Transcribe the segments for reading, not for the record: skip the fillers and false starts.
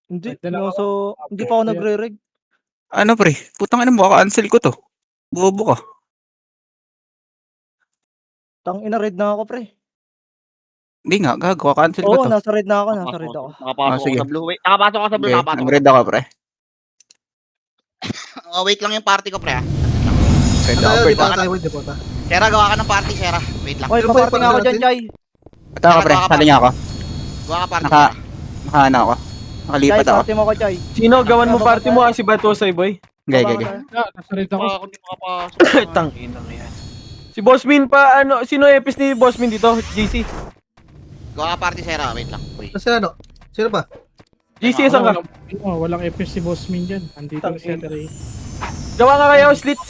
Hindi, Kahit dala ako. hindi pa ako nagre-reg. Ano pre? Putang ina mo, kaka-cancel ko to. Bobo ka. Tangina, red na ako, pre. Hindi nga, gago, kaka-cancel ko Oo, to. nasa red na ako, nasa red ako. Nakapasok sige. ako sa blue. Wait, nakapasok ako sa blue, Okay, nakapasok ako. nag-red ako pre. Wait lang yung party ko, pre, ah. Red Ano ako, tayo, pre. di pa tayo, di pa ta. Sera, gawa ka ng party, Sera. Wait lang. Okay, Pero paparty pwede nga ako natin. dyan, Chay. Ito ako pre, sali niya ako. Gawa ka party, Naka, Sera. nakaano ako. Chay, Nakalipat ako. party mo ko, Chay. Sino? Gawan mo party mo si Batosay, boy. Gaya. Nasa red ako. Ako hindi makapasok. Tangina na yan. Si Bossmin pa, ano, sino epis ni Bossmin dito? JC. Gawa ka party, Sera. Wait lang. Uy. Kasi ano? Sino ba? JC, saan ka? Walang FS si Boss Min dyan. Andito Tang si Ray. Gawa ka kayo, slit.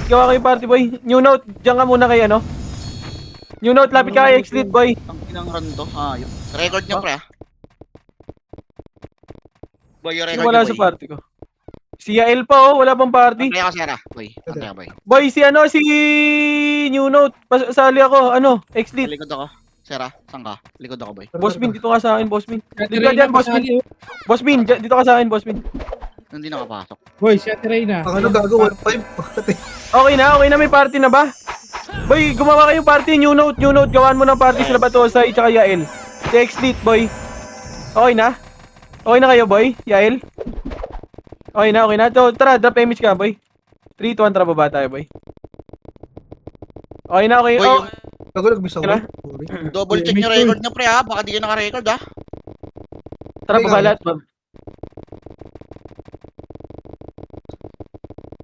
Gawa kayo party, boy. New note, diyan ka muna kay ano. New note, lapit ka kay X-Lit, boy. Ang pinang run to. Yun. Record nyo, pre, ah. Boy, yung Sino record wala nyo, sa boy. party ko? Si Yael pa, oh, wala pang party. Antay ako, Sera. Boy, antay ako, boy. Boy, si ano, si New note. Sali ako, ano, Sa X-Lit. likod ako. Sera, saan ka? Likod ako, boy. Bossmin, dito ka sa akin, Bossmin. Dito ka Ray dyan, na, Bossmin. pasali. Bossmin, dito ka sa akin, Bossmin. Hindi nakapasok. Boy, si Ray na. Ang ano gago, 1.5. Okay na, may party na ba? Boy, gumawa kayo party, new note, gawan mo ng party sila Batosay, tsaka Yael. Si X-Lit, boy. Okay na? Okay na kayo, boy? Yael? Okay na. So, tara, drop image ka, boy. 3, 2, 1, tara, baba tayo, boy. Okay na, okay. Boy, Oh, Gago, nag-miss ako. Kailan? double check nyo record nyo, pre, ha. Baka di kayo naka-record, ha. tara, baba lahat, ma'am.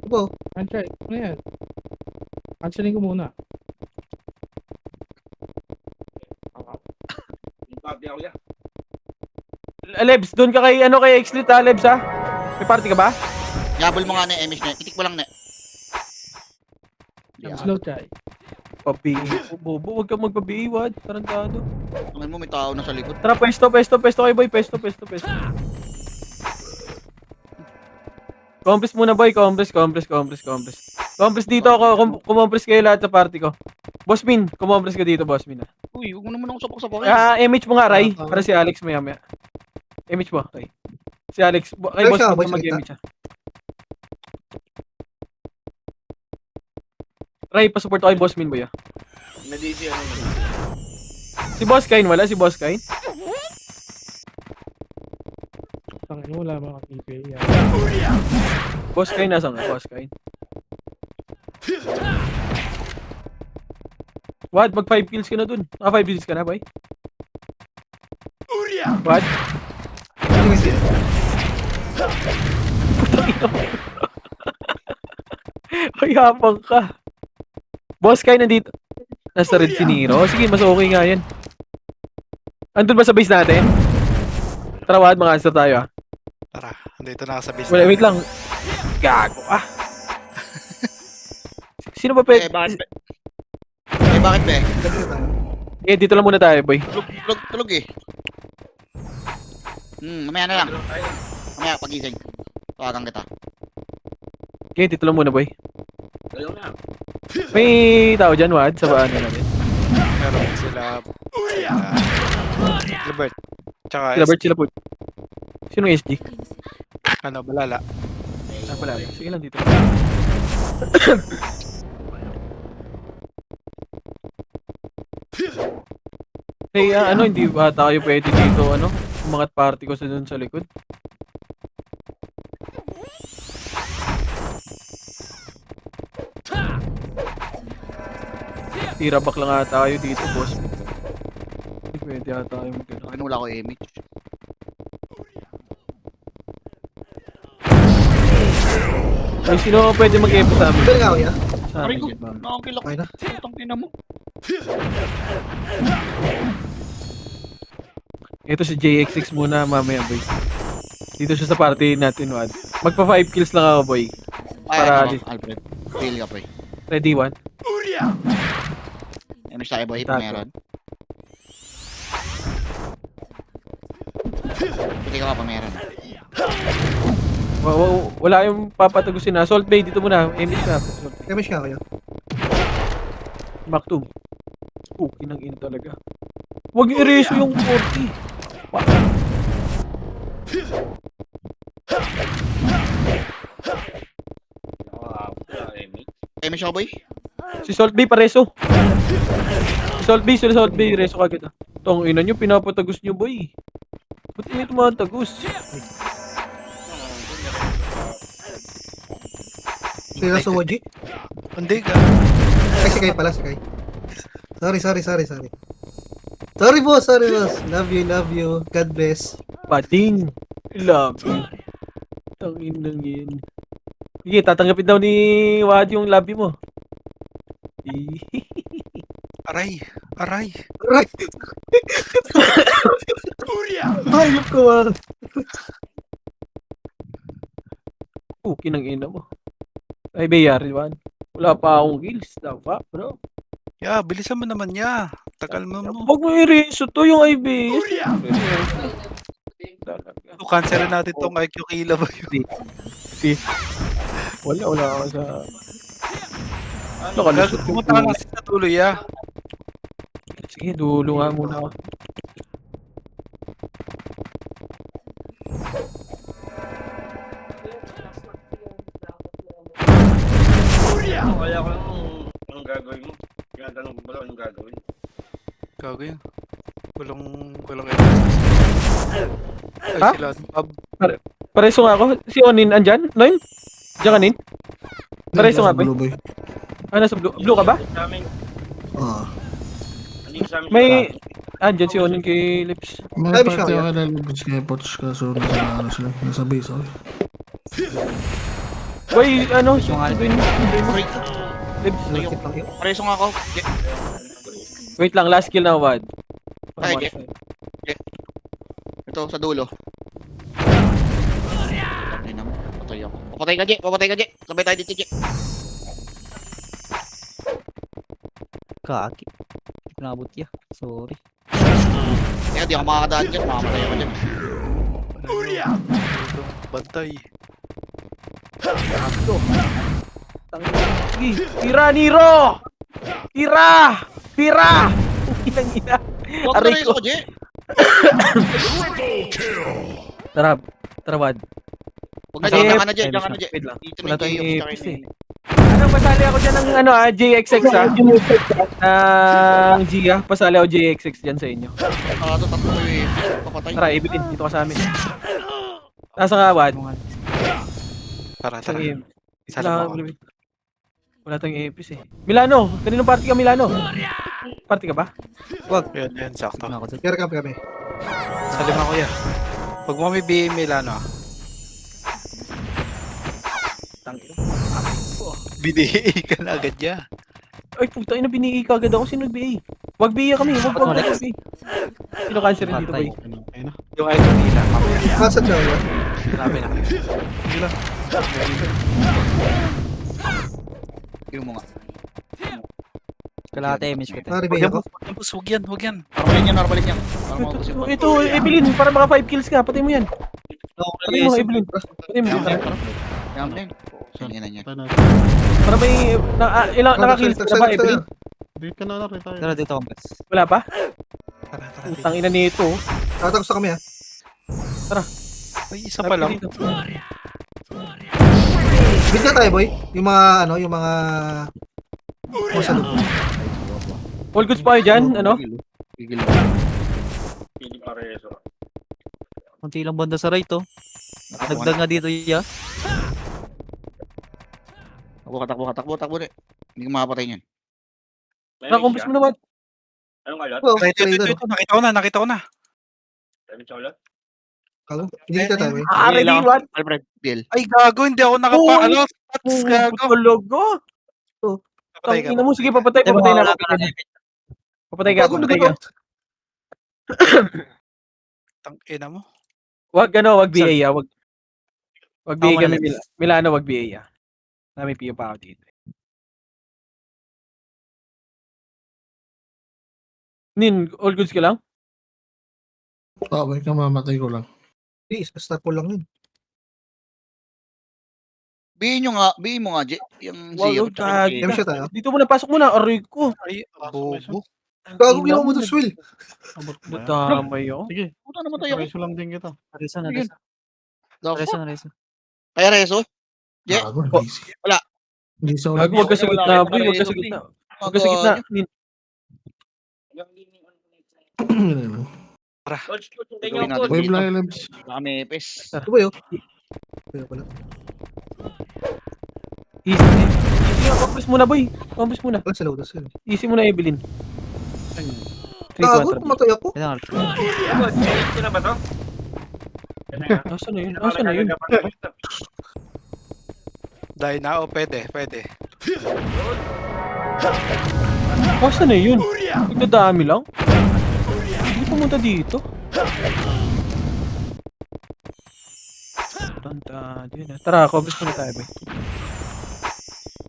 Ano? Cancel. Ano yan? Cancelin ko muna. Lebs, doon ka kay, ano, kay X-Lit, ha, Lebs, ha? May party ka ba? Yabol mo nga na yung image na. Itik mo lang na. Slow, Chay. Pabi, bobo, huwag kang magpabiiwad, tarantado. Tingnan mo, may tao na sa likod. Tara, pwesto kayo, boy, pwesto. Compres muna, boy, compres. Compres dito ako, kumompres kayo lahat sa party ko. Bossmin, kumompres ka dito, Bossmin, ha? Uy, huwag mo naman akong sapak-sapakin. Image mo nga, Ray, para si Alex maya. Image mo, Ray. Si Alex, kay Ray Boss siya, Min boy, mag-image siya. Ray, pasupport ako kay Boss Min, boy, ah. Si Boss Kain, wala? Si Boss Kain? Tangin mo, wala mga TP. Boss Kain, nasan ka? Boss Kain. What? Mag 5 kills ka na dun. 5 kills ka na, boy? What? Ay, habang ka. Boss Kain, nandito. Nasa red si Nero. Sige, mas okay nga yan. Andun ba sa base natin? Tara, Wad, mga answer tayo, ah. Tara, andito na ako sa base. Wait lang. Gago, ah. Sino ba Eh, bakit, be? Bakit, be? Dito lang muna tayo, boy. Tulog, eh. Mamaya na lang. Mamaya, pagising. Tawagan kita. Dito lang muna, boy. May tao dyan, Wad, sa baan natin. Meron sila Robert. Tsaka Sila Bert, sila po. Sino SG? ano, Balala. Wala. Sige lang dito. Hey, hindi ba tayo pwede dito, umangat party ko sa dun sa likod? Tira back lang nga tayo dito, boss. Hindi pwede ata tayo mag-gano'n. Pinula ko image. Ay, sino pwede mag-epo sa amin? Pero nga ako yan. Sa Aray amin, ko, yun, ma'am. nakakil ako. Okay na. Putang ina mo. Ito si JX6 muna mamaya, boy. Dito siya sa party natin, Wad. Magpa 5 kills lang ako, boy. Para Ay, Alfred. Feel ka, boy. Ready, one? Image tayo, boy. Tato. Meron. Hindi ka pa meron. Wala yung papatagusin na. Salt Bay, dito muna. Image na. Salt Bay. Kamish nga kayo. Mac 2. Kinang-ina talaga. Huwag i-erase yung 40. May siya boy. Si Salt B pareso. Si Salt B, reso kagad ah. Tong ina nyo, pinapatagos nyo boy. Ba't may tumatagos? Sila sa Waji. Hindi ka. Ay, si Kai pala, si Kai. Sorry. Sorry boss. Love you. God bless. Pating. Love you. Tangin lang yan. Sige, tatanggapin daw ni Wad yung love you mo. Aray. Right. Hayop ko ah. Kinang ina mo. Ay, Bayar, Juan. Wala pa akong kills. The fuck, bro. Yeah, bilisan mo naman niya. Tagal mo mo. Huwag mo i-reso to yung IB. Talaga. So, cancelin natin tong IQ kila ba yun? Wala ako sa... Nakalusot yung Pumunta ka na sa tuloy ah. Sige, dulo nga muna ako. Kaya ko anong gagawin mo. Tinatanong mo anong gagawin. Gagawin. Walang evidence. Ay, Ha? sila. Pab. Pareso nga ako. Si Onin, andyan? Noin? Diyan ka, Nin? Pareso nga ba? Blue boy. Nasa blue? Blue ka ba? Sa amin, Ah. hindi sa amin. May... Andyan si Onin kay Lips. Ay, May siya, party yeah. ako lalabas kay Poch kaso nasa base ako. Boy, ano? Lips. Pareso nga ako. Wait lang, last kill na, Wad. Ay, ito sa dulo. Ay naman, patay ako. Papatay ka, Je. Sabay tayo dito, Je. Kaki. Nabot ya. Sorry. Kaya di ako makakadaan dyan. Makamatay ako dyan. Bantay. Sige, tira, Niro! Tira! Ilang ina. Huwag Aray na rin ko. ako, Je. Tara, Wad. Huwag na, Je. Diyan ka na, Je. Wait lang. Dito Wala na tayo. tayong APs eh. Pasali ako dyan ng JXX ng Gia. Pasali ako JXX dyan sa inyo. Ito, tatlo ko yung papatay. Tara, Evelyn, dito ka sa amin. Nasa nga, Wad? Tara. Isang game. Sala mo ako. Wala tayong APs eh. Milano! Kaninong party ka, Milano? Party ka ba? Yan, sakto. Kaya kami. Sa lima ko yan. Pag mo may BA Milano ah. BDA ka na agad ya. Ay, puta, ina, binigay ka agad ako. Sino nag-BA? Wag BA kami. Wag BA. Sino cancer dito, boy? Yung IQ nila. Mamaya. Kasa siya yun. Marami na. Yung mga. Kalahati miss ko. Pare, Huwag bay yan, ako. boss. Huwag yan. Narbalin yan. Para maubos yung Ito, Evelyn, para maka 5 kills ka. Patay mo yan. Patay mo, Evelyn. Patay mo. Yan din. Saan yan yan? Para may... Ilang nakakills ka na ba, Evelyn? Tara dito kong best. Wala pa? Tara. Putang ina nito. Tatagos na kami ha. Ay, isa pa lang. Bigla tayo boy. Yung mga sa loob. All goods pa kayo dyan, ano? Gigil. Pili pareso. Kunti lang banda sa right oh. Dagdag nga dito ya. Takbo na. Hindi ko makapatay niyan. Nakumpis mo naman. Anong kalat? Oh, Ito. Nakita ko na. Sabi chocolate? Hindi kita tayo boy. Ready, what? Alfred, Bill. Ay, gago. Hindi ako nakapa. Stats, gago. Logo. Patay ka. Tangina mo, sige, papatay na. Papatay ka. Tangina mo. Wag BA ya, wag BA kami Milano, wag BA ya. May piyo pa ako dito. Nin, all goods ka lang? Tawag ka, mamatay ko lang. Please, start ko lang yun. Bihin mo nga, Je. Yung Wag, zero. wag, Game shot tayo. Dito muna, pasok muna. Aray ko. Ay, bobo. Gago ginawa mo to Swill. Natamay ako. Sige, Puta naman tayo. pareso lang din kita. Arisa na Sige. risa. The Reso fuck? na reso. Kaya Reso? Yeah. Gago, busy. Wala. Hindi sa Gago, wag ka sa gitna, boy. Wag ka sa gitna. Wag ka sa gitna. Coach, Gawin tingnan natin ko. Wave dito. lang yung labs. Baka may epes. Ito ba yun? Kaya pala. Easy. Easy nga, compass muna, boy. Compass muna. Wala sa lotus yun. Easy muna, Evelyn. 3, Gago, 4. pumatay ako. Kailangan. Coach, finish ko na ba to? Nasaan na yun? Nasaan na yun? Dahil na, o pwede. Nasaan na yun? Nagdadami lang? Hindi pumunta dito. Tara, compass muna tayo, boy.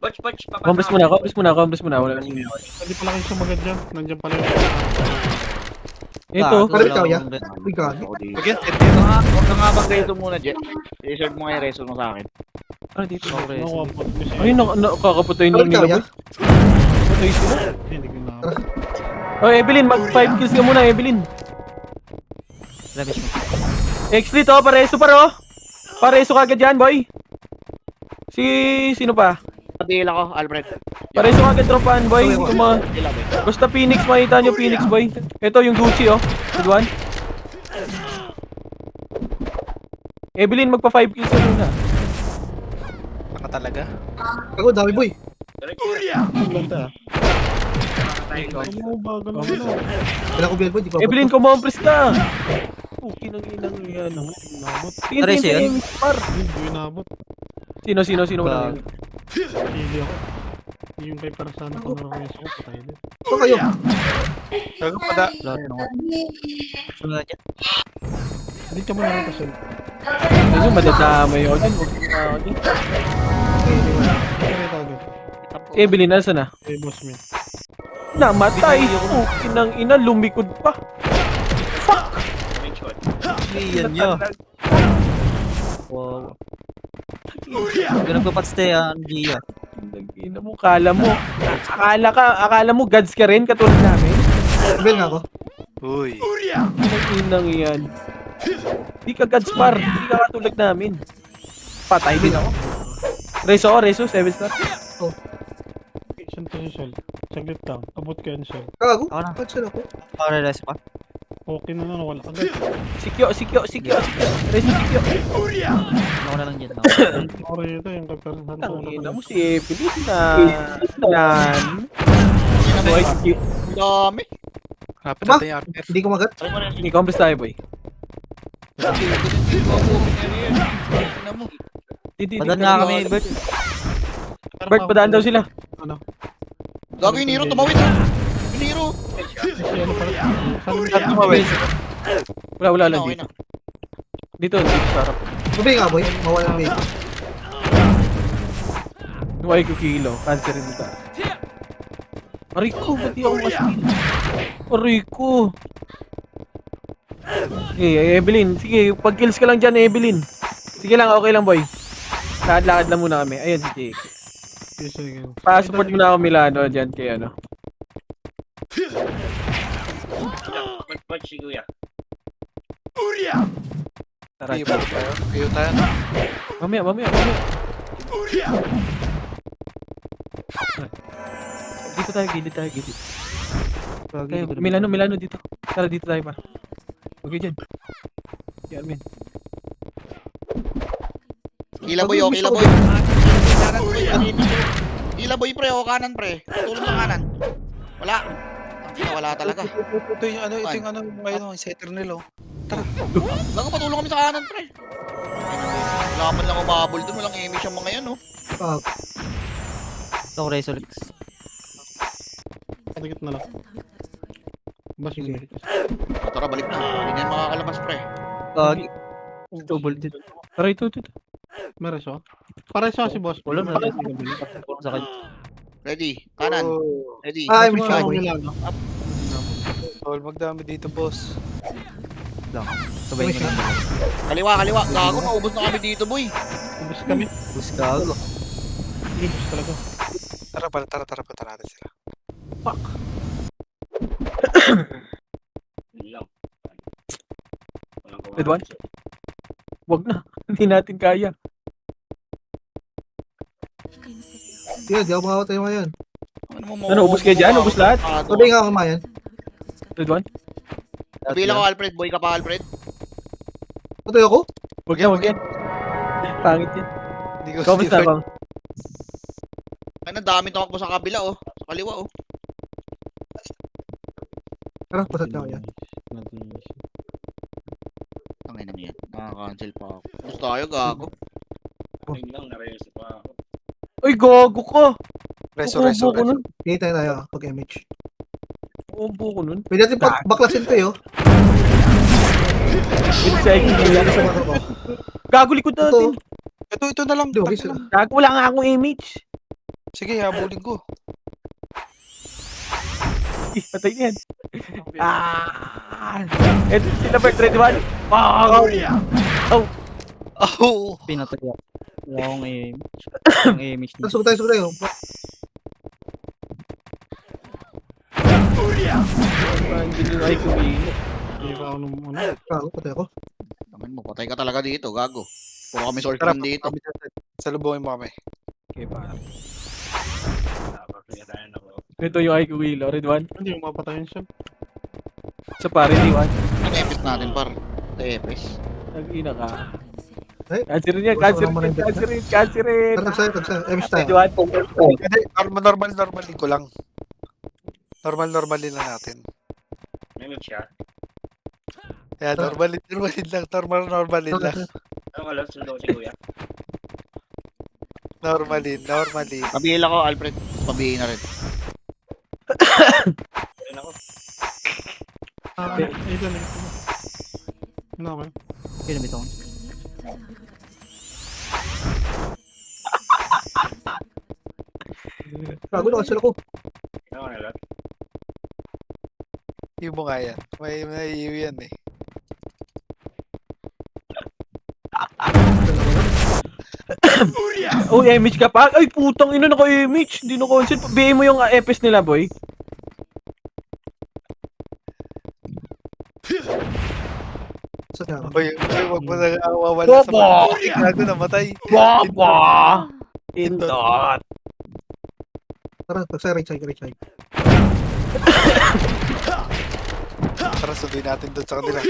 Coach, Compass muna. Wala lang yun. Hindi pala kayo sumagad dyan. Nandiyan pala yung... Ito. Balik ka, ya? Uy, gago. Again, Huwag ka nga mag-reso muna, Jet. I-reserve mo nga yung reso mo sa akin. Ano dito? Okay, reso. Nakuha po. Ayun, nakakapatay na Balik ka, nila, ya? boy. Patay sila. Hindi ko na. Oh, Evelyn, mag 5 kills ka muna, Evelyn. Labish mo. X-Lit, oh, pareso paro. Pareso kagad yan, boy. Sino pa? Padil ako, Alfred. Pareso kagad tropahan, boy. Okay, Yung mga... Padil ako. Basta Phoenix, makita nyo Phoenix, boy. Ito yung Gucci, oh. Good one. Evelyn, magpa 5 kills ka muna. Baka talaga. Gago, dami boy. Ganda. Ano ba? Ganun ano? Kailangan ko biyan boy, di pa. Evelyn, kumompres ka. Okay nang inang yan. Inabot. Pareso yan? Par. Hindi ko inabot. Sino wala yun? Hindi ako. Yung kay para sana ko nareso ko. Patay din. So kayo. Gago pada. Lahat ng sunod dyan. Hindi ka man nakita siya. Kasi madadamay ako dyan. Huwag mo ako dyan. Kaya tago. Si Evelyn, nasa na? Eh, boss man. Namatay. Okay nang ina, lumikod pa. Iyan nyo. Wow. Ganun pa patstay ang Gia. Ina mo, akala mo gods ka rin katulad namin. Biyan nga ako. Uy. Inang yan. Di ka gods par, di ka katulad namin. Patay din ako. Reso, 7 star. Saan to si Sol? Saglit lang. Abot ka yan, Sol. Gago. Ako na. Cancel ako. Pare-reso pa. Okay na wala agad. Sikyo. Reso sikyo. Ako na lang dyan. Sorry ito yung kapersan ko. Ang ina mo si Evelyn na. Boy, sikyo. Ang dami. Rapid Ba? natin yung RF. Hindi ko magat. Hindi, compass tayo, boy. Padan nga kami, Bert. Bert, padaan daw sila. Gago yung Nero, tumawid ha. Yung Nero. Si ano pala? Saan tumawid? Wala Okay dito. na. Dito sa harap. Gabi nga boy. Mawala ng baby. Huwag ko kilo. Cancer rin ito. Ariko, ba't di ako masin? Ariko. Okay, Evelyn. Sige, pag-kills ka lang dyan, Evelyn. Sige lang, okay lang, boy. Lakad-lakad lang muna kami. Ayun, sige. Pa-support muna ako Milano dyan kay ano. Coach, si Kuya. Tara. Kayo tayo na. Mamaya. Dito tayo, gilid. Tayo, Milano dito. Tara, dito tayo pa. Okay dyan. Yan, men. Hila boy, okay la boy. Hila boy pre, o kanan pre. Tulong sa kanan. Wala. Wala talaga. Ito yung ano ngayon, yung setter nila. Bago patulong kami sa kanan pre. Wala man lang umabol dun, walang image yung mga yan oh. Ah, Ito, reso. Patigit na lang. Bas Sige. Tara, balik na. Hindi na yan makakalabas pre. Gagi. Double din. Tara, ito. Meron siya. Para siya si boss. Wala na. Para Sa kanya. Ready, kanan. Ready. Ay, Mas may siya mga boy. Milano. Tol, magdami dito, boss. Sabay nyo lang. Kaliwa. Gago, maubos na kami dito boy. Ubus kami. Buskago. Ubus talaga. Tara, punta natin sila. Yun lang. Good one. Wag na. Hindi natin kaya. Sige, di ako makakatay ngayon. Ano, ubos kayo dyan? Ubos lahat? Sabi nga kumayan. Red one? Bilang ko, Alfred. Boy ka pa, Alfred. Patay ako? Wag yan, wag yan. Pangit yan. Hindi ko Kamusta bang? Ay, dami tumakbo sa kabila, oh. Sa kaliwa, oh. Tara, pasat ka kaya. Tangin na yan. Nakaka-cancel pa ako. Gusto tayo, gago. Ayun lang, nareso pa ako. Ay, gago ka. Reso, Kukumbo ko nun. Hinihintay tayo pag MH. Kukumbo ko nun. Pwede natin baklasin to, yo. With second Pwede sa mga ko. Gago likod natin. Ito na lang. Hindi, okay Tangina. sila. Gago, wala nga akong image. Sige, habulin ko. Patay na yan. Ito sila ba, red one? Wow! Oh! Pinatay ako. Wala akong image. Ang image na. Sugo tayo. Hindi nyo ay kumili. Hindi pa ako nung ano. Kago, patay ako. Tangin mo, patay ka talaga dito, gago. Puro kami source Tara, lang dito. salubungin mo kami. Okay, pa. Dapat kaya tayo na ako. Ito yung ay kumili. Red one. Hindi mo mapatayin siya. Sa pare, di one. Ang epis natin, par. Epis. Nag-ina ka. Ay, Cancerin yan, cancerin. Tara, tagsa. MH tayo. Red one. Hindi, normalin ko lang. Normalin lang natin. Minute siya. Kaya normalin lang. Anong alam, sundo si Kuya? Normalin. Pabihil ako, Alfred. Pabihil na rin. Ayun ako. Ito na. Ano ako? Pinamit ako. Kago na cancel ako. Ano alam? Yung mo nga yan. May iyo yan eh. Oh, image ka pa? Ay, putang ina, naka-image. Hindi na-consent. BA mo yung FS nila, boy. Saan nga ako? Oy, wag mo na awawala sa mga gago namatay. Baba! Indot. Tara, tagsa. Right side. Tara, sunduin natin doon sa kanila.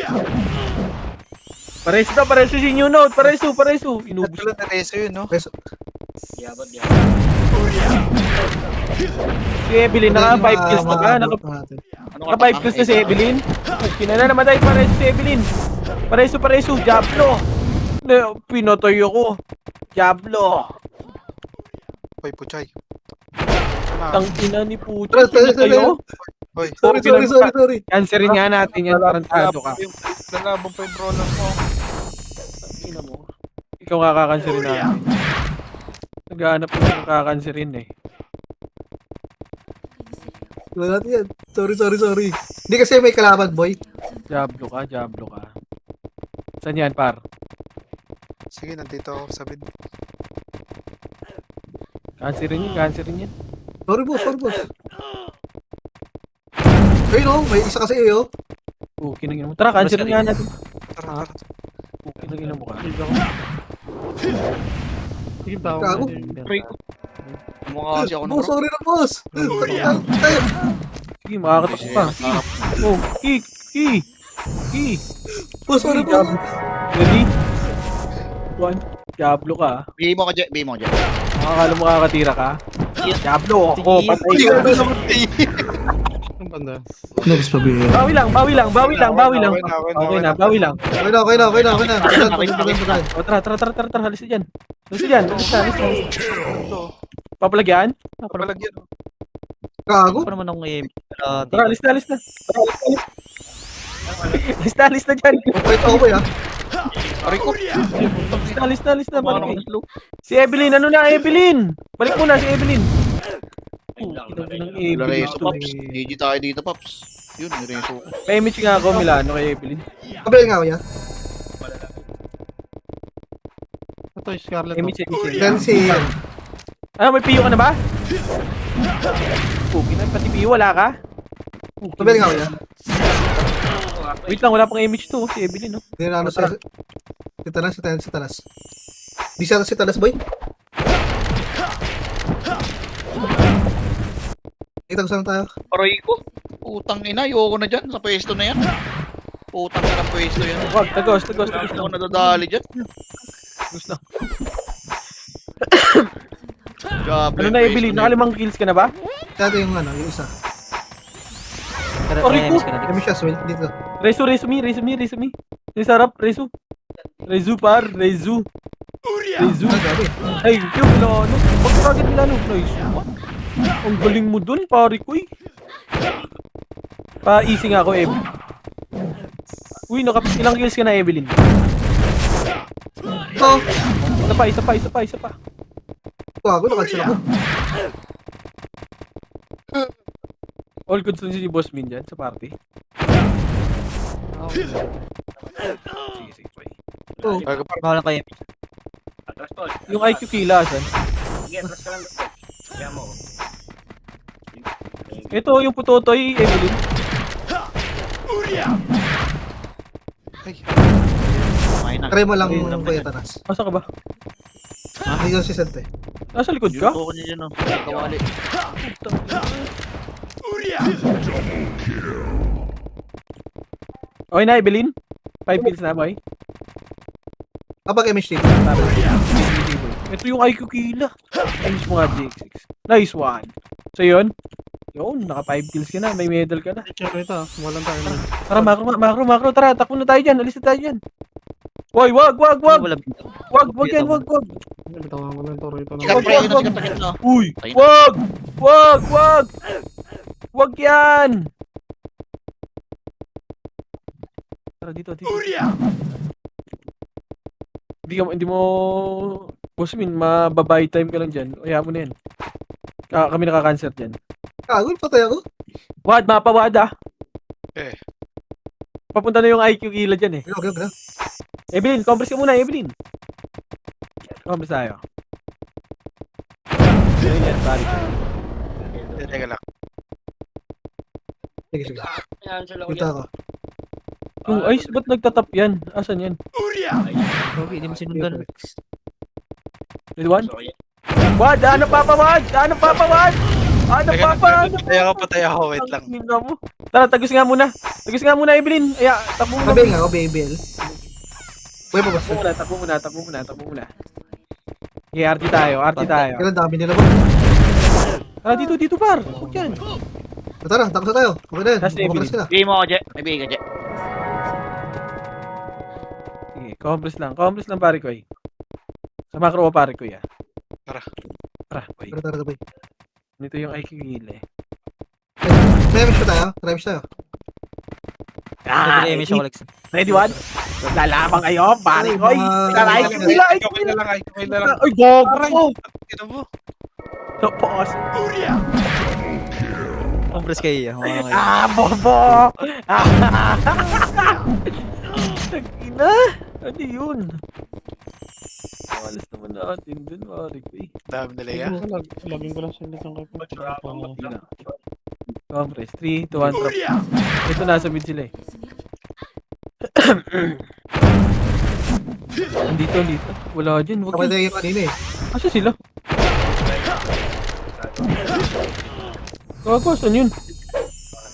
Pareso si New Note. Pareso. Inubos. Tatlo na reso yun, no? Yabot. Si Evelyn, naka 5 kills na ka. Naka Ano 5 kills na si Evelyn. Kinala namatay, pareso si Evelyn. Pareso. Diablo. Pinatay ako. Diablo. Hoy, puchay. Tang ina ni Pucho. Tara. Kayo? Hoy, Sorry. Cancerin nga natin yan. Tarantado ka. lalabang pa yung roller mo. Ina mo. Ikaw nga kakanserin natin. Naghahanap ko ng kakanserin eh. Wala natin yan. Sorry. Hindi kasi may kalaban, boy. Diablo ka. Saan yan, par? Sige, nandito ako sa bid. Cancerin yan. Sorry, boss. Ayun, oh. May isa kasi, oh. Kinagin mo. Tara, cancerin nga natin. Tara. Kinagin mo ka. Sige, tao. Gago. Mukha kasi ako ng Boss, sorry na, boss. Tayo. Sige, makakatok pa. Oh, ki. Boss, sorry, boss. Ready? One. Diablo ka. Bihil mo ka, bihil mo ka. Makakala mo kakatira ka. Diablo. Oh, patay ka. Ang banda. Next pa biya. Bawi lang. Okay na, bawi lang. Okay na. Tagal. O, tara. Halis na dyan. Halis na. Papalagyan? Palagyan. Gago. Pa naman akong image. Tara, alis na. Alis na dyan. Wait ako, boy, ha. Alis na. Balik. Si Evelyn, ano na, Evelyn? Balik muna si Evelyn. Reso, Paps. GG tayo dito, Paps. Yun, nireso ko. May image nga ako, Milano, kay Evelyn. Kabel nga ako, ya. Ito yung Scarlet. Image. Then si... Ano, may piyo ka na ba? Pugi na, pati piyo, wala ka? Kabel nga ako, ya. Wait lang, wala pang image to, si Evelyn, no? Hindi na ano sa... Si Talas, si Talas, si Talas. Di siya si Talas, boy. Kita ko saan tayo. Aray ko. Putang ina, ayoko na dyan sa pwesto na yan. Putang ina ng pwesto yan. Wag, tagos. Hindi ako nadadali dyan. Gusto. Grabe. Ano na, Evelyn? Nakalimang kills ka na ba? Dati yung ano, yung isa. Aray ko. Kami siya, Swell, dito. Resu. Yung sarap, Resu. Resu. Ah, grabe. Ay, yung Milano. Wag ka agad Milano. Nice. Ang galing mo dun, pare ko eh. Pa-easy nga ako, Evelyn. Uy, ilang kills ka na, Evelyn? Oh, Isa pa. gago, nakansel ako. All goods na si Boss Min dyan sa party. Sige, boy. Oh, Bawal kayo. Atras tol. Yung IQ kila, asan? Sige, atras ka lang. Kaya mo. Ito, yung putotoy, Evelyn. Kumain na. try mo lang Kuya Tanas. Asa ka ba? Dito si Sente. Nasa likod ka? Yuko niya dyan, oh. Kawali. Okay na, Evelyn? 5 kills na, boy. Kapag MHD. Ito yung IQ kila. Ayos mo nga, JX6. Nice one. So yun. Yun, naka 5 kills ka na. May medal ka na. Check ito. Walang tayo na. Tara, macro. Tara, takbo na tayo dyan. Alis na tayo dyan. Hoy, wag. Wala. Wag yan. Bitawan ko lang to rito na. Sikat pre, yun ang sikat na gitna. Uy, Ayun. wag. Wag yan. Tara, dito. Hindi mo, Boss Min, mababay time ka lang dyan. Kaya mo na yan. Kami naka-cancer dyan. Gago, patay ako. Wad, mapawad ah. Eh. Papunta na yung IQ kila dyan eh. Okay. Evelyn, compress ka muna, Evelyn. Compress tayo. Ayan, sorry. Teka lang. Sige. Ayan, sila Kita ako. Yung ice, ba't nagtatap yan? Asan yan? Okay, hindi mo sinundan. Ready one? Wad, ano papawad? Patay ako, wait lang. Tara, tagos nga muna, Evelyn. Aya, takbo muna. Sabi nga ako, BBL. Pwede pa ba? Takbo muna. Okay, RT tayo. Kailan dami nila ba? Tara, dito par. Huwag yan. Tara, takot na tayo. Okay na yan. Last Bumakas Evelyn. sila. Bigay mo ako, Je. May bigay ka, Je. Sige, compress lang pare ko eh. Sa macro pare ko ya. Tara. Boy. Tara, boy. Nito yung IQ gila eh. Drive tayo. Nag-remi siya, Alex. Ready one? Lalabang kayo, pare ko. Tara, IQ Okay na lang. Ay, gogo. Ito mo. Tapos. Compress kayo. Bobo! Tagina! Ano yun? Alas naman natin dun, pare ko eh. Dami nila yan. Laging ko lang sila ng kayo. Compress, 3, 2, 1, drop. Ito nasa mid sila eh. Andito. Wala dyan, wag Kapag yun. tayo yung kanina eh. Asa sila? Gago, saan yun?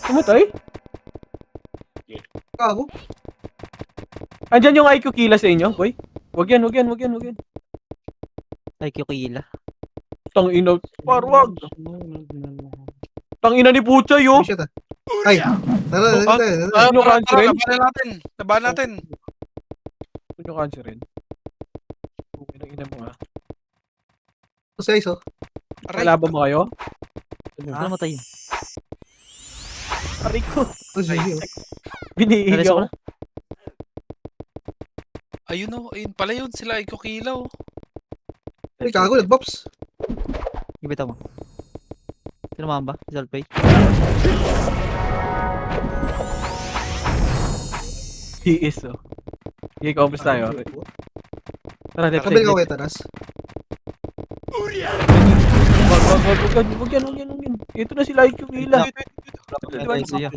Tumatay? Gago. Andyan yung IQ kila sa inyo, boy? Wag yan. IQ kila. Tang ina, parwag. Tang ina ni Puchay, yo. Shit ah. Ay, tara. Ano cancerin? Laban natin. Ano cancerin? Okay na ina mo ha. Sa iso. Kalaban mo kayo? Ano matay yun? Aray ko. Sige. Biniig Nalis ako ako. na. Ayun pala yun sila, ikukilaw. Ay, gago, nag-bops. Ibita mo. Tinamaan ba? Zalpay? He is, oh. Sige, compress tayo. Tara, left Sabi side. ka, Kuya Tanas. Wag yan. Ito na sila IQ kila. Meron siya.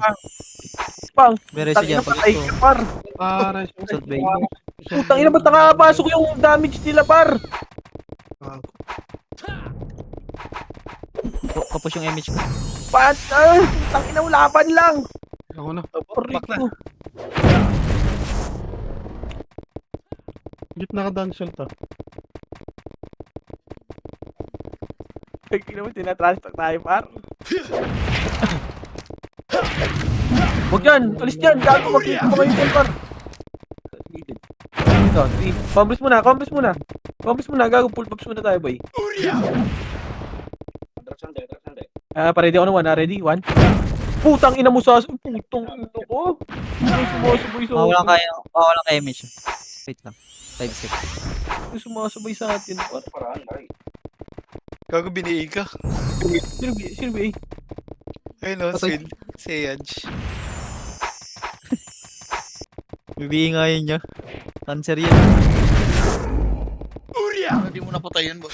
Pang. Meron Tang siya ina dyan. pa, IQ par. Para Zalpay. Putang ina, ba't nakapasok yung damage nila, par? Kapos yung image ko. Putang ina, laban lang. Ako na. Back na. Gitna ka dancel to. Tingnan mo, tinatranstak tayo, par. Huwag yan, alis dyan. Gago, mag-click mo kayo dyan, par. Ito, compres muna, compres muna. Compres muna, gago, full pops muna tayo, boy. Ready ako na 1, ready? 1. Putang ina mo sa... Putang ina ko. Sumasabay sa atin. Walang kaya image. Wait lang. 5 seconds. Sumasabay sa atin, par. Gago biniig ka. Sino ba eh? Ayun o, Sil. Si Yaj. Bibiingayin niya. Cancer yan. Hindi mo napatay yun, boss.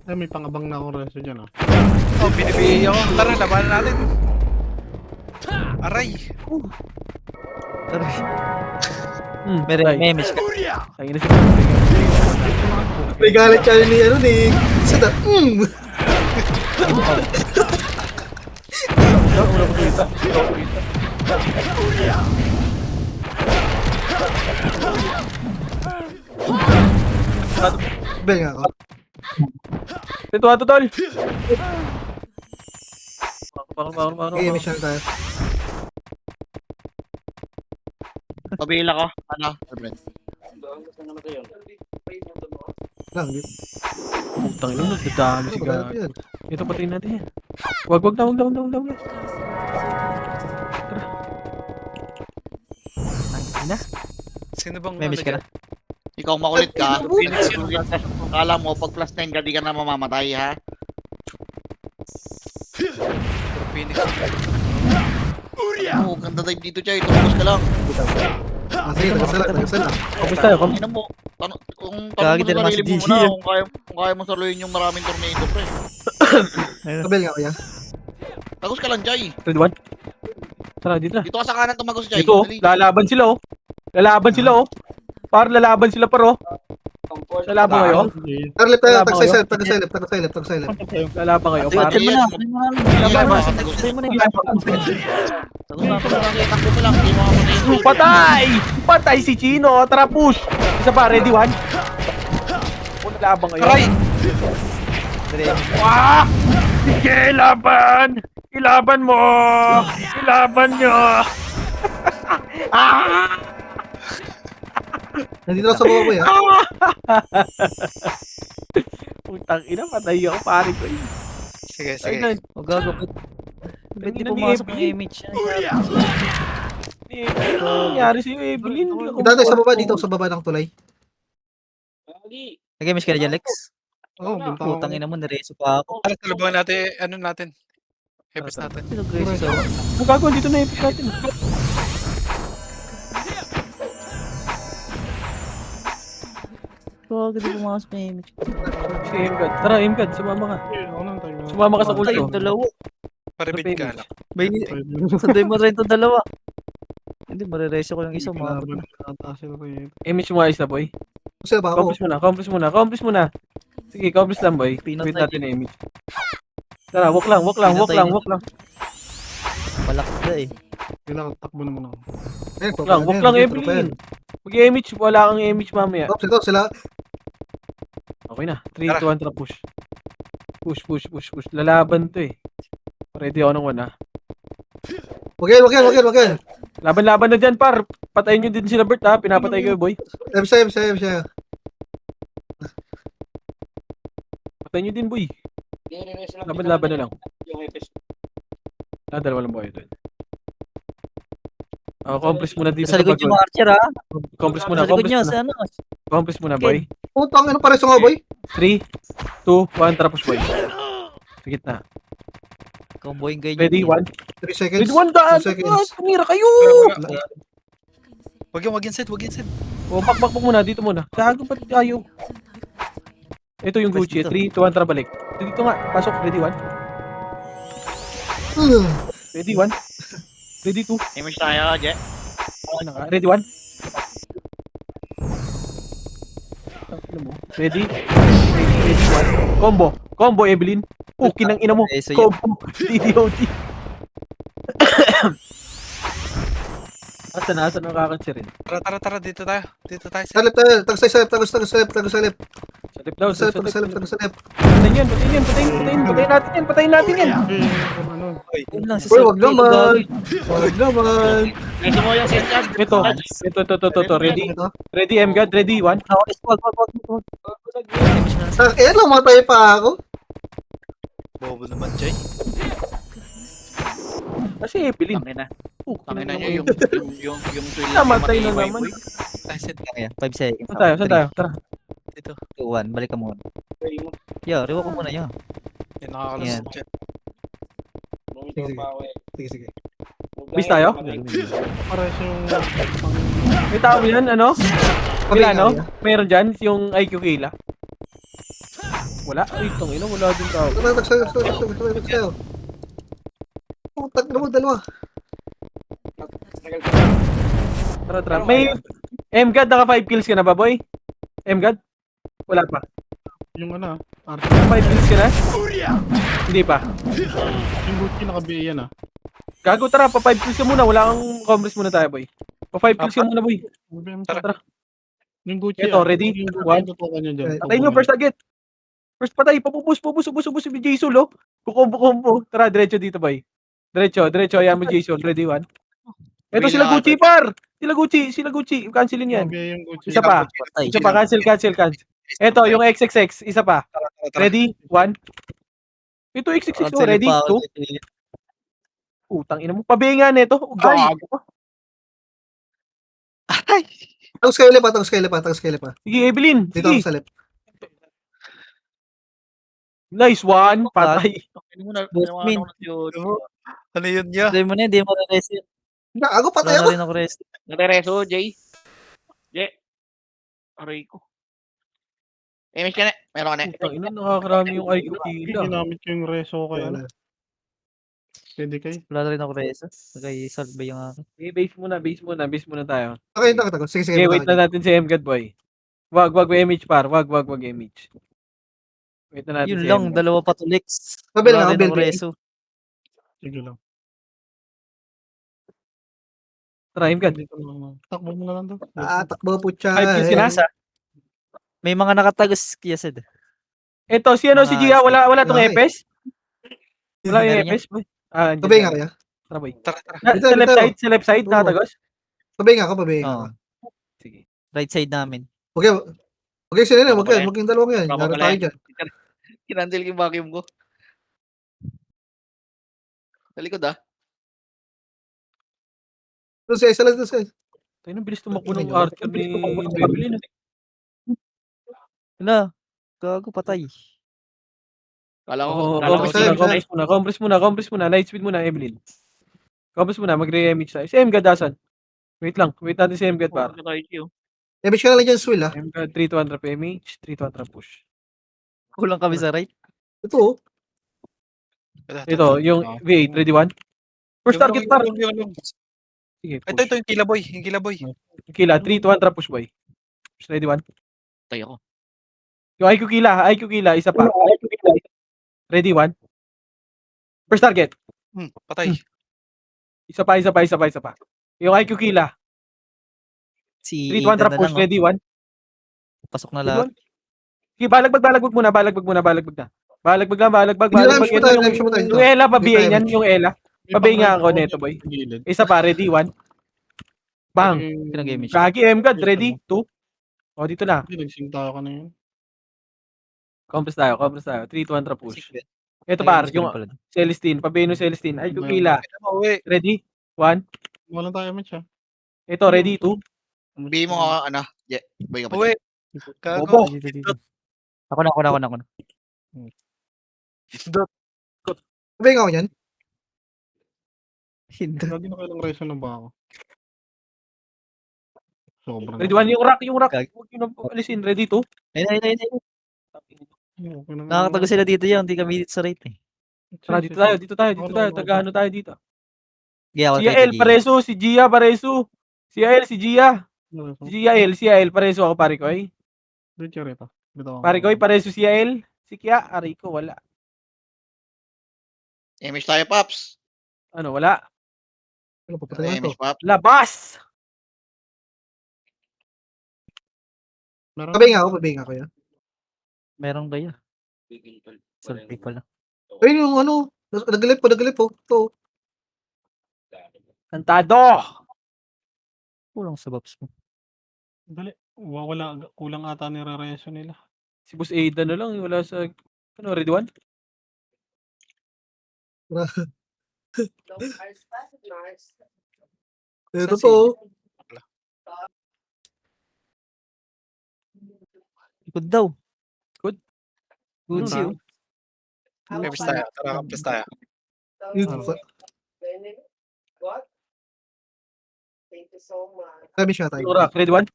Ay, may pangabang na akong reso dyan ah. Oh, binibiig ako. Tara, labanan natin. Aray. May image ka. Ay, ina si May galit siya ni ano ni Sada. Bel nga ako. Ito, tol. Bakal. Okay, mission tayo. Pabila ko. Ano? Alfred. Lang, di. Putang ina, nagdadami si gago. Yan. Ito, patayin natin yan. Wag na. Tara. Sino bang May image ka na. Ikaw makulit ka. Kala mo, pag plus 9 ka, di ka na mamamatay, ha? Phoenix. Oo, ganda dive dito, Chay. Tumagos ka lang. Sige, tagasala. Compres tayo, compres. Ina mo, kung Kagi tanong mo din sa naman sarili si mo DJ muna, yan. kung kaya mo saluhin yung maraming tornado, pre. Bel nga ako yan. Tagos ka lang, Chay. Ready, 1. Tara, dito na. Dito ka sa kanan tumagos, Chay. Ito, Dali. lalaban sila, oh. Par, lalaban sila, par, oh. Lalaban kayo. Tarlip tayo, Wala ba kayo? taga-silip. Lalaban kayo, par. Tignan mo na. Tagos mo lang. Hindi mo ako na Patay! Patay si Chino. Tara, push. Isa pa, ready, 1. Kung lalaban kayo. Aray! Ah! Sige, laban! Ilaban mo! Ilaban nyo! Ah! Nandito lang sa baba ko yan. Putang ina, patay ako, pare ko. Sige, Ay, sige. na. O gago. Ba't di pumasok yung image niya? Ano nangyari sa'yo, Evelyn? Hindi ako Dito sa baba, dito sa baba ng tulay. Nag-image ka na dyan, Lex? Oo, punta ako. Putang ina mo, nareso pa ako. Para talabahan natin, ano natin. Hebes natin. Nag-reso sa ako. Ang gagawin dito na epic natin. Gago, di pumasok yung image. Si Imgad. Tara, Imgad, sumama ka. Ako nang tayo. Sumama ka sa Patay kulto. yung dalawa. Parabid ka lang. May sunday mo rin itong dalawa. Hindi, marireso ko yung isa. Mga Image mo ayos na, boy. Sila ba ako? Compres muna. Sige, compres lang, boy. Pinatay. Wait natin na image. Tara, walk lang. palak ka eh. Kailangan takbo na muna ako. Ayun, Walk lang, Evelyn. Mag-image, wala kang image mamaya. Ops, ito sila. Okay na. 3, 2, 1, tara, push. Push. Lalaban to eh. Ready ako ng 1, ha. Wag yan. Laban na dyan, par. Patayin nyo din sila, Bert, ha. Pinapatay kayo, boy. Siya. Patayin nyo din, boy. Laban na lang. Dalawa lang boy doon. Compress muna dito Sa likod yung mga archer ha. Compress Sa muna, likod nyo, sa ano. Compress muna, boy. Putang, ano pareso nga, boy? 3, 2, 1, tara push, boy. Sa gitna. Comboing kayo. Ready, 1. 3 seconds. Ready, 1, daan! 2 seconds. Tumira kayo! Wag yung set. O, bakbak muna, dito muna. Gago pa tayo. Ito yung Gucci. 3, 2, 1, tara balik. Dito nga, pasok. Ready, 1. Ready, 1. Ready, 2. Image tayo, Je. Ready, 1. Ready? Ready, 1. Combo. Combo, Evelyn. Kinang ina mo. Okay, so yun. Combo. DDOT. Asan ang kakansirin? Tara, dito tayo. Dito tayo. Salip tayo. Tago sa salip. Salip daw. Tago sa salip. Patayin natin yan. Ano? Yun lang, Uy, wag naman. Wag naman. Ito mo yung set up. Ito. Ready? Ito. Ready, MGod? Ready, 1. Wag. Lang, matay pa ako. Bobo naman, Jay. Kasi Evelyn. Tangina. Tangina Tangina nyo yung twin Namatay na naman. Reset lang. Kaya, 5 seconds. Saan tayo? Tara. Dito. 2, 1, balik ka muna. Yo, rewa ko muna yo. Yan, nakakalusot dyan. Sige. Bis tayo? Pares yung... May tao yan, ano? Kila, no? Kaya. Meron dyan, yung IQ Kila. Wala? Ay, tangina, wala din tao. Tago sa'yo. Tag na mo, dalawa. Tara. May MGod, naka 5 kills ka na ba, boy? MGod? Wala pa. Yung ano, Naka 5 kills ka na? Hindi pa. yung Gucci naka-BA yan ah. Gago, tara, pa 5 kills ka muna. Wala kang commerce muna tayo, boy. Pa 5 kills ka muna, boy. Tara. Yung Gucci Ito, ready? Yung One. Gucci, tutukan nyo dyan. Patay nyo, first target. First patay, ubus si Jason, oh. Kukombo. Tara, diretso dito, boy. Diretso, ayan mo, Jason. Ready, 1. Ito Wait sila lang, Gucci, par! Sila Gucci. Cancelin yan. BA yung Gucci. Isa pa. Patay. Isa pa, cancel. Ito, yung XXX. Isa pa. Ready? 1. Ito, XXX. Oh, ready? 2. Utang ina mo. Pabingan nito. Gago pa. Tago sa ilip pa. Sige, Evelyn. Dito ako Sige. sa salip. Nice one. Patay. Ano yun niya? Hindi mo na, hindi mo na rest yun. Ako patay Wala ako. na rin ako rest. Nagreso, Jay. Aray ko. Image ka na. Meron ka na. Utang ina, nakakarami yung IQ Hindi kila. ginamit ko yung reso kay ano. Pwede kayo. Wala na rin ako rest. Nag-solve yung akin. Okay, base muna tayo. Okay, tago. Sige. Okay, wait na natin si MGod, boy. Wag image par. Wag image. Wait na natin Yun si lang, MGod. dalawa patuliks. Mabel Wala na, rin mabel. ako reso. Sige lang. Try MGod. Dito lang. Takbo mo na lang daw. Takbo po siya. 5 kills ka na? May mga nakatagos, Kiyasid. Ito, si ano, si Gia, wala tong Okay. EPS? Wala yung Meron EPS, boy. Andyan Pabay na. nga kaya? Tara, boy. Tara. Sa left side, Oo. nakatagos? Pabay nga ako. Oo. Sige. Right side namin. Okay, sila na. Tama Wag pala yan. yung dalawang yan. Tama Laro pala tayo yan. dyan. Kinandil ko yung vacuum ko. Talikod ah. Doon sa isa lang. Tayo nang bilis tumakbo ng Archer ni Evelyn. Wala. Gago, patay. Kala ko. Oo, kala ko compress si- compress muna. Light speed muna, Evelyn. Compress muna, mag-re-image tayo. Si MGod asan? Wait natin si MGod para. Image ka na lang dyan, Swill ah. MGod 3-200 image, 3-200 push. Kulang kami sa right. Ito oh. Ito, yung V8, ready 1? First target par. Yung. Sige, Ito, push. yung kilaboy. Yung kilaboy. Kila, 3-200 push boy. Push, ready 1? Tayo ko. Yung IQ Kila, isa pa. Ready 1? First target. Patay. Isa pa. Yung IQ Kila, Si 3-200 Ethan na push, lang. ready 1? Pasok na lahat. Sige, balagbag muna. Balagbag lang. Balagbag. Image mo tayo, Ito image mo tayo. yung Ela, pabiyain Dito, yan. image. Yung Ela. Pabinga ako neto, boy. Gilid. Isa pa, ready 1? Bang. Pinag-image. Kagi, MGod, ready 2? O, dito na. Hindi, nagsinta ka na yun. Compress tayo. 3-200 push. Ito par, yung Celestine. Pabiyain yung Celestine. IQ Kila. Uwi. Ready? 1? Walang tayo man siya. Ito, ready 2? Bigay mo nga, ano. Boy ka pa. Uwi. Bobo. Gago. Ako na. Pabay nga ako dyan. Hindi. Lagi na kailang reso na ba ako? Sobrang. Ready 1? Yung rack. Gag- Huwag yun na alisin. Ready 2? Ayun. Okay na nga. Nakakatago sila dito yan. Hindi kami dito sa right eh. Tara, dito tayo, dito tayo, dito tayo. Taga-ano tayo dito. Gaya ako Si kay Yael, Gia. pareso. Si Gia, pareso. Si Yael, si Gia. Si Yael, pareso ako, pare ko ay. Dito rito. Dito ako. Pare ko ay, pareso si Yael. Si Kia, aray ko, wala. Image tayo, Paps. Ano, wala. Ano, papatay na to. Image, Paps. Labas! Meron. Pabay nga ako yan. Meron kaya. Sulti pala. Ayun yung ano, nagalip po. Ito. Kantado! Kulang sa babs mo. Dali. Wala. Kulang ata ni Rereso nila. Si Boss Ada na lang, wala sa... Ano, ready one? Ito to. Ikot daw. Good. Good Ano siyo. Campus tayo. Tara, campus tayo. Sabi siya tayo. Tura, ready one?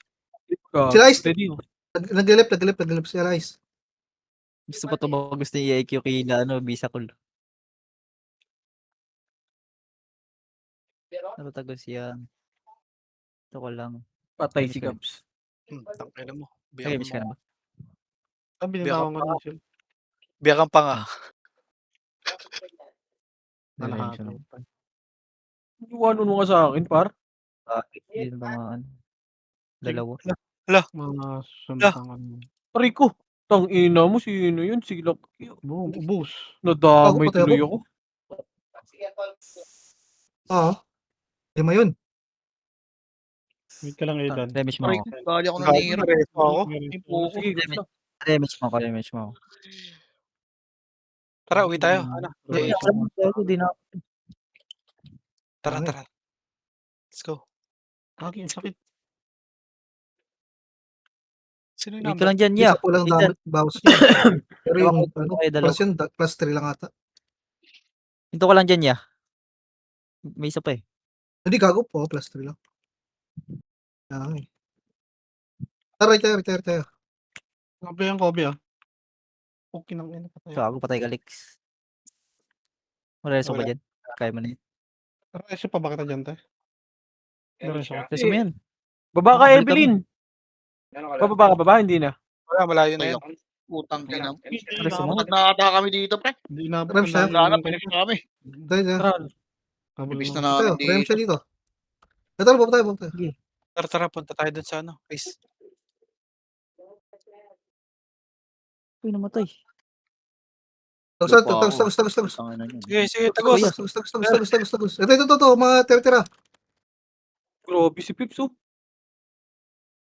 Si Rice. Ready. Nagalip si Rice. Gusto pa ito ba gusto ni IQ kay Visa Call. Natatagal siya. Ito ko lang. Patay si Gabs. Tangina mo. Okay, miss ka na ba? Ah, binitawan ko na siya. Biyakan pa nga. Nalahat. Iwanan mo ka sa akin, par. Yun ba mga ano? Dalawa. Mga suntangan. Aray ko. Tang ina mo, sino yun? Si Lucky. Ubus. Nadamay Patay tuloy ako. ako. Oo. Lima yun. Wait ka lang, Aidan. Damage mo Aray ako. ko, gali ako ng Gago, hero. pareho ako. Sige, gusto. Damage mo ako. Damage mo ako. Tara, uwi tayo. Ano? Hindi, Okay. alam mo, gago, di na. Tara, tara. Let's go. Kaki, ang sakit. Sino yung Wait ka number? lang dyan, ya. Isa po lang Ethan, bawas niya. Pero yung Ewan ko, ano, tayo dalawa. plus yun, +3 lang ata. Hinto ko lang dyan, ya. May isa pa eh. Hindi gago po, +3 lang. Ay. Tara, tayo. Kobe ang Kobe ah. Okay nang ina patay. Gago, patay ka, Lex. Wala reso ba Wala. dyan? Kaya mo na yun. Rereso pa ba kita dyan, te? Rereso ka. Reso mo yan. Baba ka, Balik kami. Evelyn. Bababa ka, baba? Hindi na. Wala, malayo na yan. Putang ina. Reso mo. Bakit nakata kami dito, pre? Hindi na Rem siya. Wala na, finish na kami. Tayo. Tara. Ibis na Tayo, namin rem dito. siya dito. Tara, baba tayo. Tara, tara. Punta tayo dun sa ano. Please. Uy, namatay. Tagos. Tangina niyo. Sige, sige. Tagos. Tagos. Ito, mga tira. Grabe si Pips, oh.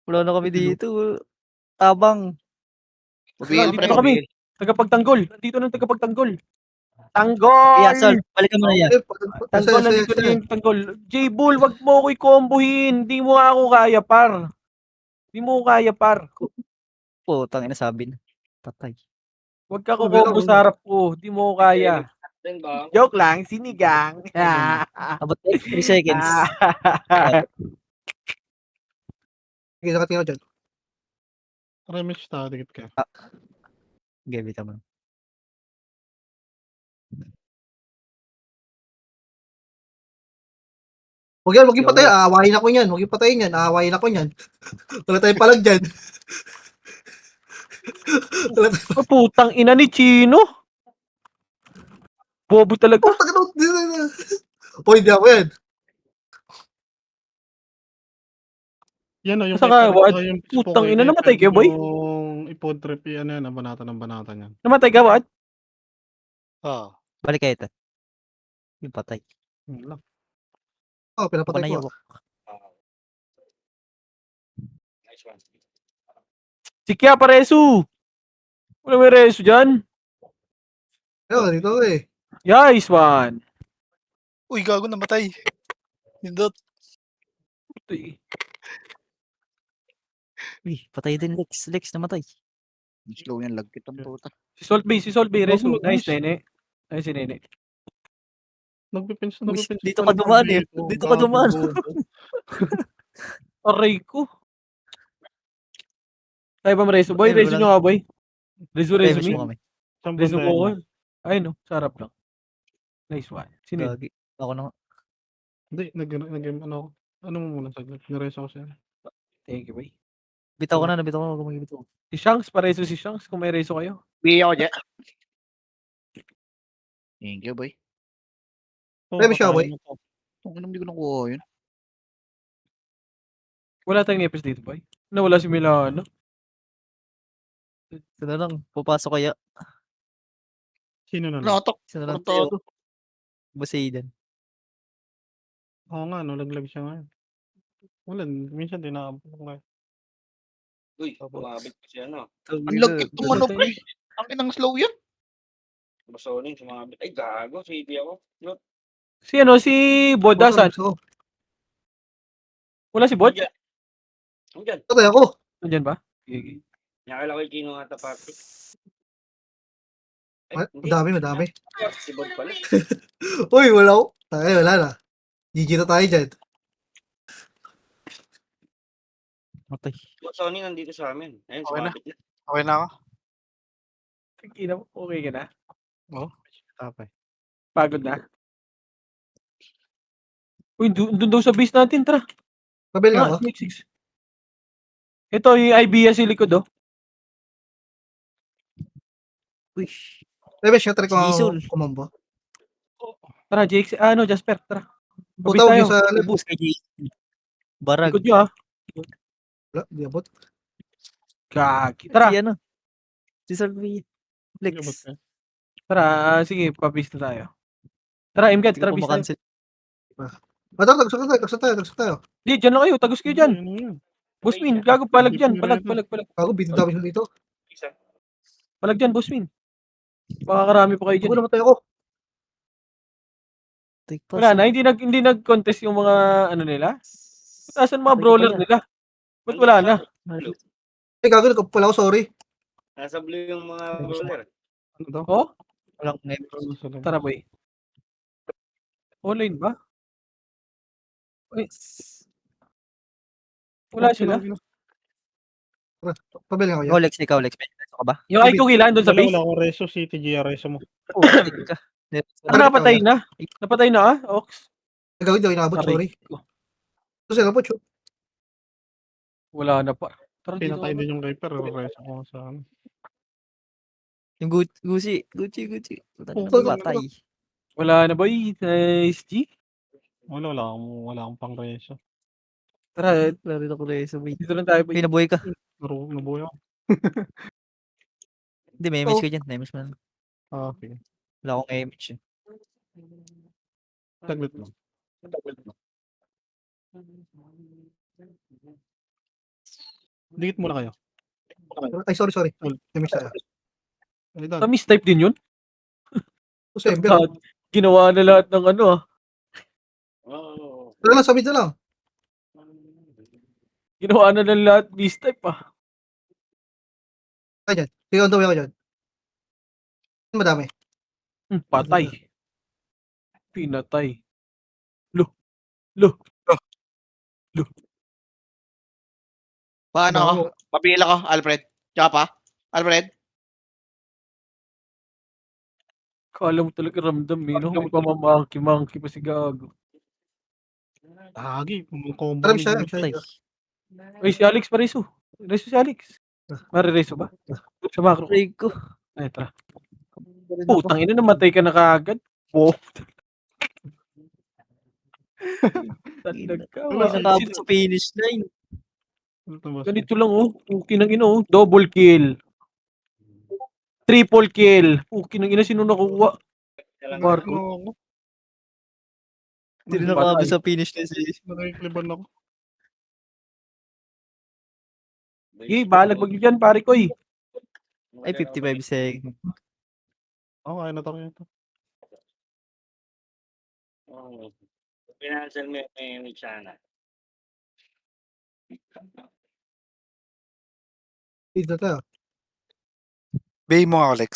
Wala na kami dito. Tabang. Wala, Dito pre. na kami. Tagapagtanggol. Nandito na yung tagapagtanggol. Tanggol! Yeah, Sol, balikan mo na yan. Tanggol, nandito na yung tanggol. J-Bull, wag mo ako i-combohin. Hindi mo ako kaya, par. Hindi mo ko kaya, par. Putang ina sabi na. Patay. Wag ka kukombo sa harap ko. Hindi mo ko kaya. Joke lang, sinigang. Abot 3 seconds. Sige, nakatingin ako dyan. Remix tayo, dikit ka. Gabi tama. Huwag yung patay. Aawayin ako yan. Huwag yung patayin yan. Aawayin ako yan. Wala tayong palag dyan. Putang ina ni Chino. Bobo talaga. O, hindi ako yan. Yan o, yung Saka, kay- what? yung Putang Spokay, ina, kay namatay Fred, kayo, boy? Yung ipod trip, yan yan, banata yan. Namatay ka, what? Oh. Balik kayo ito. Yung patay. Yun lang. Oh, pinapatay Panay ko. ako. Si Kia Paresu. Wala may reso dyan. Ayun, dito ako eh. Yes, man. Uy, gago namatay. Nindot. Uy, patay din Lex. Lex namatay. Slow yan, lagkit ang puta. Si Solby, reso. Bago, Nice, nice. nene. Nice, si nene. Nagpipins. Dito ka dumaan eh. Dito ka dumaan. Aray ko. Tayo ba reso, boy? Ayun, Reso wala nyo nga, boy. Reso Damage me. mo kami. Reso ko. Ay, no. Sarap lang. Nice one. Sino yun? Gagi. Ako na nga. Hindi, ano mo muna saglit. Nireso ko siya. Thank you, boy. Bitaw ko na, nabitaw ko. Huwag kang magibitaw. Si Shanks, pareso si Shanks kung may reso kayo. Bigay ako dyan. Thank you, boy. Ready siya, boy? Kung hindi ko nakuha yun. Wala tayong epis dito, boy. Nawala si Milano. Ito na lang. Papasok kaya. Sino na lang? Natok. Isa na lang Tarantado. tayo. Basaidan. Oo nga, laglag siya ngayon. Wala, minsan din nakabot ngayon. Uy, bumabit kasi ano. Ang lagkit ng manok, pre. Ang inang slow yan. Basonin, sumabit. Ay, gago. CD ako. Look. Si ano, si Bod, asan? Gusto ko. Wala si Bod? Hanggang. Patay ako. Nandyan ba? Sige. Nakala ko yung kino nga tapati. Madami. Si Bod pala. Uy, wala ko. Tayo, wala na. GG na tayo dyan. Matay. Sony nandito sa amin. Ayun, Okay na. sumabit na. Okay na ako. Okay ka na? Tapay. Pagod na? Uy, dun daw sa base natin, tara. Pabili Ah, ako. 6. Ito, yung IBS sa likod, oh. Uy. Rebe, siya try ko Diesel. kumambo. Tara, JX, Jasper, tara. Mabis Putaw tayo. niyo sa left. Ubus kay Jason. Barag. Likod nyo, ah. Wala, di abot. Gagi. Tara, Si ano? Si Salvi. Flex. tara. Sige, papis na tayo. Tara, MCAT, Hindi tara, ko bis tayo. makancel. Tagsak tayo. Di, dyan lang kayo. Tagos kayo dyan. Boss Min, gago, palag dyan. Palag. Ako, binidami siya dito. Palag dyan, Boss Min. Makakarami pa kayo Ako dyan. namatay ako. Take pass. Wala na, hindi nag-contest yung mga ano nila. Asan mga Ay, brawler pala. nila? Ba't wala na? Ay, gago, nagkapala ako, sorry. Nasa blue yung mga brawler. Ano daw? Oh, Walang net. tara boy. Online ba? Uy, wala sila. Pabili ako yan. Ikaw, Lex. May peso ka ba? Yung ay kukilan doon sa Wala, base. wala akong reso. CTGR reso mo. Oh, take ka. Ano napatay na? Napatay na Ox? Gagawin daw, inabot, sorry. Ito sila po, Chu. Wala na pa. Tara dito. Pinatay din yung Reaper. Reso ko sa ano. Yung Gucci. Putang ina, Puta, patay. Wala na boy. Nice G. Wala akong pang reso. Tara, Wala rin ako reso. Wait. dito lang tayo boy. Pinabuhay ka. Nabuhay ako. Hindi, may image ka dyan. May image mo na. Okay. Wala akong image. Eh. Saglit lang. Dikit muna kayo. Ay, sorry. Image tayo. Ay, done. Tamis type din yun. Ito sa Ember. Ginawa na lahat ng ano Oh. Tara lang, sabit na lang. Ginawa na ng lahat beast type Sige, on the way ako dyan. Madami. Patay. Pinatay. Lo. Paano ako? Papila ko, Alfred. Tsaka pa? Alfred? Kala mo talaga ramdam no? May pamamangki pa si Gago. Tagi. Combo. Tara, siya. Patay. Uy, si Alex Pareso. Reso si Alex. Marireso ba? Sa macro. Patay ko. Ay, tara. Putang ina, namatay ka na kaagad. Oh. Talag ka. Wala nakabot sa finish line. Ganito lang Puki ng ina Double kill. Triple kill. Puki ng ina, sino nakuha? Marco. Hindi rin nakabot sa finish line. Nakikliban ako. Balag mag dyan, pare ko Ay, 55 seconds. Oo, kaya na tayo ito. Oh. Pinansel mo yung sana. Dito tayo. Bay mo ako, Lex.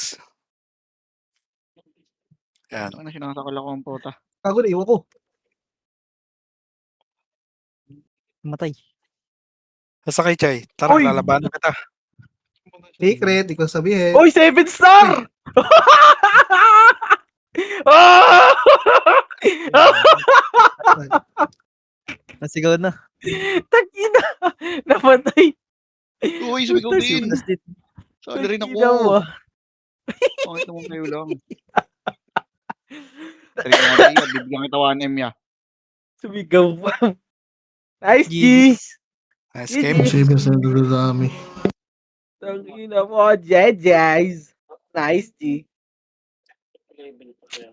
Yan. Ano sinasakal ako ang puta? Gago, naiwan ko. Matay. Sasakay, Chay. Tara, Uy! lalabanan kita. Secret, di ko sabihin. Oy, 7 star! Ah! Nasigaw na. Takina! Namatay! Uy, sumigaw din. Naslit. Sali rin ako. Takina mo. Bakit naman kayo lang? Tari ko nga iya, bibigyan kita 1M ya. Sumigaw pa. Nice, G! GG's. Nice Yes, game. yes. Save sa dami. Takina mo, Jejez. Nice, G. Level pa kaya.